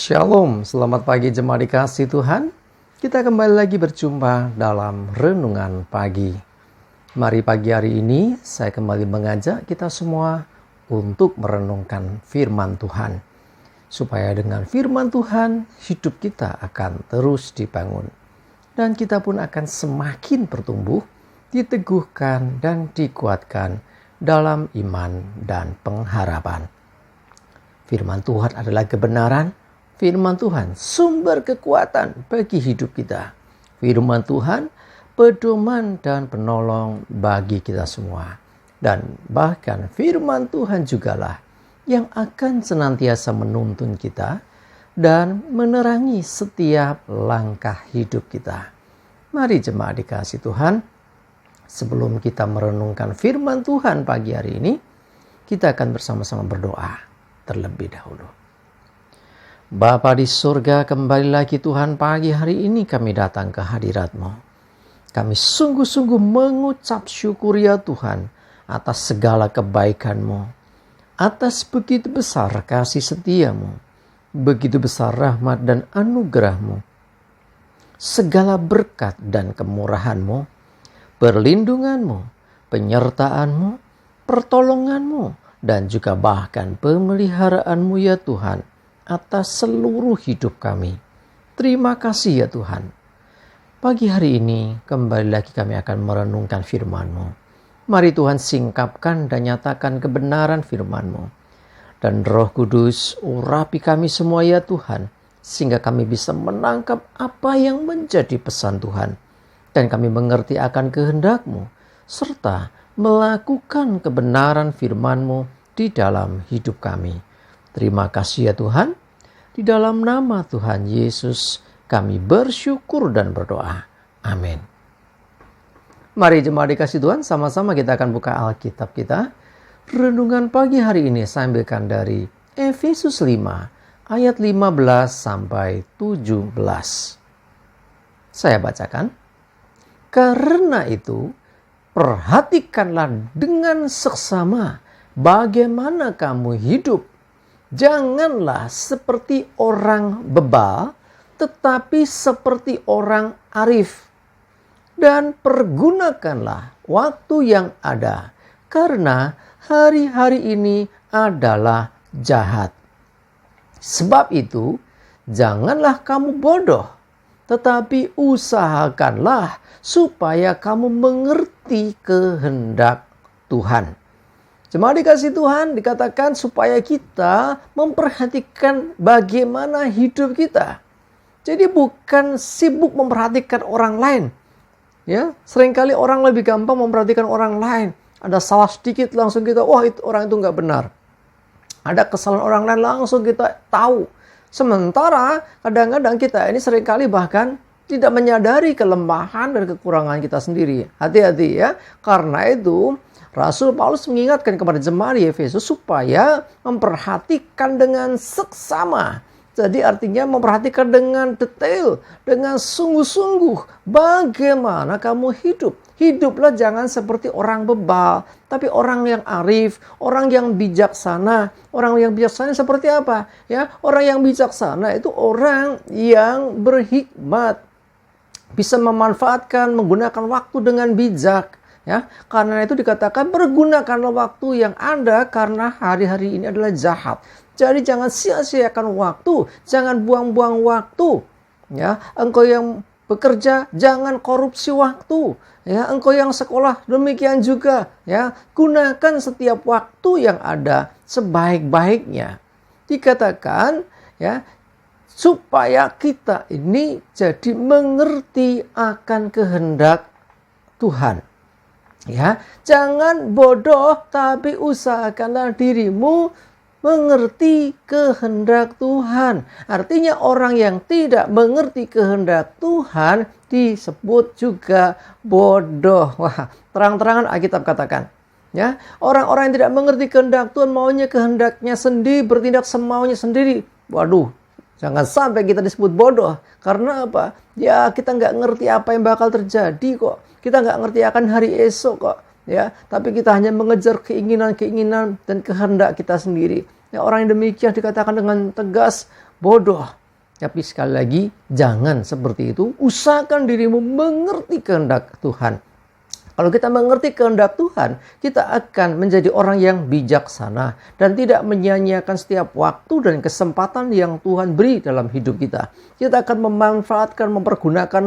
Shalom, selamat pagi jemaat dikasih Tuhan. Kita kembali lagi berjumpa dalam Renungan Pagi. Mari pagi hari ini saya kembali mengajak kita semua untuk merenungkan firman Tuhan. Supaya dengan firman Tuhan hidup kita akan terus dibangun. Dan kita pun akan semakin bertumbuh, diteguhkan dan dikuatkan dalam iman dan pengharapan. Firman Tuhan adalah kebenaran. Firman Tuhan sumber kekuatan bagi hidup kita. Firman Tuhan pedoman dan penolong bagi kita semua. Dan bahkan firman Tuhan jugalah yang akan senantiasa menuntun kita dan menerangi setiap langkah hidup kita. Mari jemaat dikasih Tuhan, sebelum kita merenungkan firman Tuhan pagi hari ini, kita akan bersama-sama berdoa terlebih dahulu. Bapa di surga, kembali lagi Tuhan pagi hari ini kami datang ke hadirat-Mu. Kami sungguh-sungguh mengucap syukur ya Tuhan atas segala kebaikan-Mu, atas begitu besar kasih setia-Mu, begitu besar rahmat dan anugerah-Mu, segala berkat dan kemurahan-Mu, perlindungan-Mu, penyertaan-Mu, pertolongan-Mu, dan juga bahkan pemeliharaan-Mu ya Tuhan, atas seluruh hidup kami. Terima kasih ya Tuhan. Pagi hari ini kembali lagi kami akan merenungkan firman-Mu. Mari Tuhan singkapkan dan nyatakan kebenaran firman-Mu. Dan Roh Kudus urapi kami semua ya Tuhan, sehingga kami bisa menangkap apa yang menjadi pesan Tuhan. Dan kami mengerti akan kehendak-Mu, serta melakukan kebenaran firman-Mu di dalam hidup kami. Terima kasih ya Tuhan. Di dalam nama Tuhan Yesus kami bersyukur dan berdoa. Amin. Mari jemaat dikasih Tuhan, sama-sama kita akan buka Alkitab kita. Renungan pagi hari ini saya ambilkan dari Efesus 5 ayat 15 sampai 17. Saya bacakan. Karena itu, perhatikanlah dengan seksama bagaimana kamu hidup. Janganlah seperti orang bebal, tetapi seperti orang arif. Dan pergunakanlah waktu yang ada, karena hari-hari ini adalah jahat. Sebab itu, janganlah kamu bodoh, tetapi usahakanlah supaya kamu mengerti kehendak Tuhan. Jemaat dikasih Tuhan, dikatakan supaya kita memperhatikan bagaimana hidup kita. Jadi bukan sibuk memperhatikan orang lain. Ya, seringkali orang lebih gampang memperhatikan orang lain. Ada salah sedikit langsung kita, wah itu orang itu nggak benar. Ada kesalahan orang lain langsung kita tahu. Sementara kadang-kadang kita ini seringkali bahkan tidak menyadari kelemahan dan kekurangan kita sendiri. Hati-hati ya, karena itu Rasul Paulus mengingatkan kepada jemaat di Efesus supaya memperhatikan dengan seksama. Jadi artinya memperhatikan dengan detail, dengan sungguh-sungguh bagaimana kamu hidup. Hiduplah jangan seperti orang bebal, tapi orang yang arif, orang yang bijaksana. Orang yang bijaksana seperti apa? Ya, orang yang bijaksana itu orang yang berhikmat, bisa memanfaatkan, menggunakan waktu dengan bijak. Ya, karena itu dikatakan pergunakanlah waktu yang ada karena hari-hari ini adalah jahat. Jadi jangan sia-siakan waktu, jangan buang-buang waktu. Ya, engkau yang bekerja jangan korupsi waktu. Ya, engkau yang sekolah demikian juga. Ya, gunakan setiap waktu yang ada sebaik-baiknya. Dikatakan ya, supaya kita ini jadi mengerti akan kehendak Tuhan. Ya, jangan bodoh, tapi usahakanlah dirimu mengerti kehendak Tuhan. Artinya orang yang tidak mengerti kehendak Tuhan disebut juga bodoh. Wah, terang-terangan Alkitab katakan. Ya, orang-orang yang tidak mengerti kehendak Tuhan, maunya kehendaknya sendiri, bertindak semaunya sendiri. Waduh, jangan sampai kita disebut bodoh. Karena apa? Ya, kita nggak ngerti apa yang bakal terjadi kok. Kita nggak ngerti akan hari esok kok. Ya, tapi kita hanya mengejar keinginan-keinginan dan kehendak kita sendiri. Ya, orang yang demikian dikatakan dengan tegas bodoh. Tapi sekali lagi, jangan seperti itu. Usahakan dirimu mengerti kehendak Tuhan. Kalau kita mengerti kehendak Tuhan, kita akan menjadi orang yang bijaksana dan tidak menyia-nyiakan setiap waktu dan kesempatan yang Tuhan beri dalam hidup kita. Kita akan memanfaatkan, mempergunakan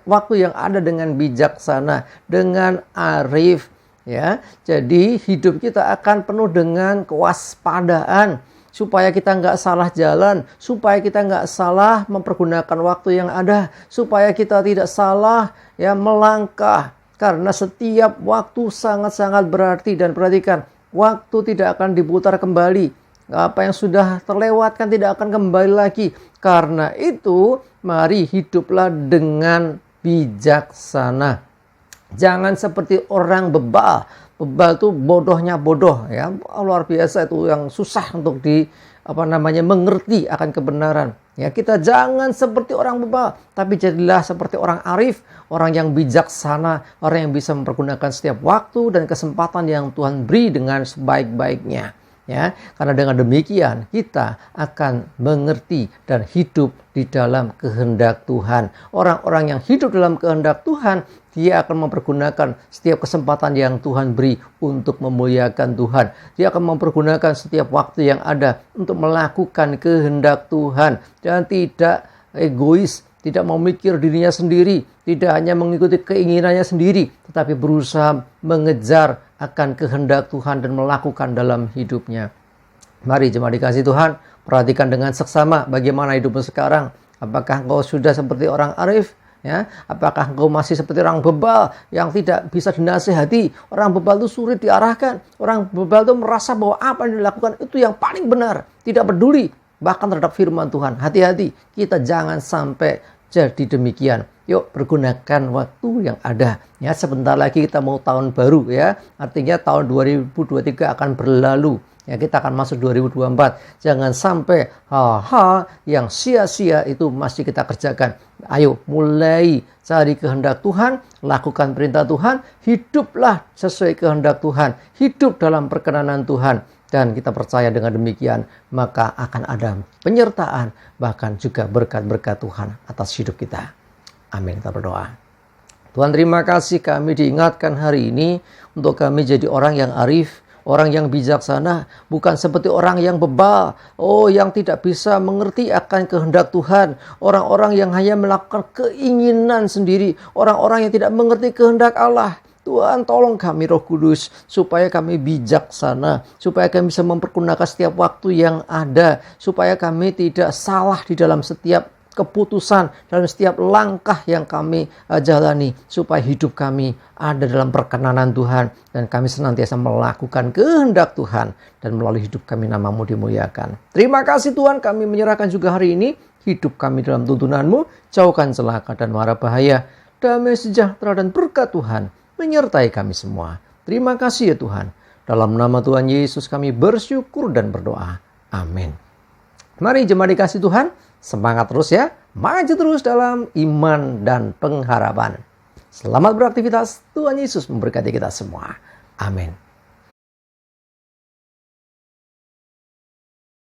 waktu yang ada dengan bijaksana, dengan arif. Ya, jadi hidup kita akan penuh dengan kewaspadaan, supaya kita nggak salah jalan, supaya kita nggak salah mempergunakan waktu yang ada, supaya kita tidak salah melangkah. Karena setiap waktu sangat-sangat berarti, dan perhatikan, waktu tidak akan diputar kembali. Apa yang sudah terlewatkan tidak akan kembali lagi. Karena itu, mari hiduplah dengan bijaksana. Jangan seperti orang bebal. Bebal itu bodohnya bodoh, ya. Luar biasa, itu yang susah untuk mengerti akan kebenaran. Ya, kita jangan seperti orang bebal, tapi jadilah seperti orang arif, orang yang bijaksana, orang yang bisa mempergunakan setiap waktu dan kesempatan yang Tuhan beri dengan sebaik-baiknya. Ya, karena dengan demikian kita akan mengerti dan hidup di dalam kehendak Tuhan. Orang-orang yang hidup dalam kehendak Tuhan, dia akan mempergunakan setiap kesempatan yang Tuhan beri untuk memuliakan Tuhan. Dia akan mempergunakan setiap waktu yang ada untuk melakukan kehendak Tuhan. Dan tidak egois, tidak memikir dirinya sendiri, tidak hanya mengikuti keinginannya sendiri, tetapi berusaha mengejar akan kehendak Tuhan dan melakukan dalam hidupnya. Mari jemaat dikasih Tuhan, perhatikan dengan seksama bagaimana hidupmu sekarang. Apakah engkau sudah seperti orang arif? Ya, apakah engkau masih seperti orang bebal yang tidak bisa dinasihati? Orang bebal itu sulit diarahkan. Orang bebal itu merasa bahwa apa yang dilakukan itu yang paling benar, tidak peduli bahkan terhadap firman Tuhan. Hati-hati, kita jangan sampai jadi demikian. Yuk, pergunakan waktu yang ada. Ya, sebentar lagi kita mau tahun baru, ya. Artinya tahun 2023 akan berlalu. Ya, kita akan masuk 2024. Jangan sampai hal-hal yang sia-sia itu masih kita kerjakan. Ayo, mulai cari kehendak Tuhan, lakukan perintah Tuhan, hiduplah sesuai kehendak Tuhan, hidup dalam perkenanan Tuhan. Dan kita percaya dengan demikian, maka akan ada penyertaan, bahkan juga berkat-berkat Tuhan atas hidup kita. Amin. Kita berdoa. Tuhan, terima kasih kami diingatkan hari ini untuk kami jadi orang yang arif, orang yang bijaksana, bukan seperti orang yang bebal, yang tidak bisa mengerti akan kehendak Tuhan, orang-orang yang hanya melakukan keinginan sendiri, orang-orang yang tidak mengerti kehendak Allah. Tuhan, tolong kami Roh Kudus, supaya kami bijaksana, supaya kami bisa mempergunakan setiap waktu yang ada, supaya kami tidak salah di dalam setiap keputusan, dalam setiap langkah yang kami jalani, supaya hidup kami ada dalam perkenanan Tuhan, dan kami senantiasa melakukan kehendak Tuhan, dan melalui hidup kami nama-Mu dimuliakan. Terima kasih Tuhan, kami menyerahkan juga hari ini hidup kami dalam tuntunan-Mu, jauhkan celaka dan mara bahaya, damai sejahtera dan berkat Tuhan menyertai kami semua. Terima kasih ya Tuhan. Dalam nama Tuhan Yesus kami bersyukur dan berdoa. Amin. Mari jemaat dikasih Tuhan, semangat terus ya. Maju terus dalam iman dan pengharapan. Selamat beraktivitas. Tuhan Yesus memberkati kita semua. Amin.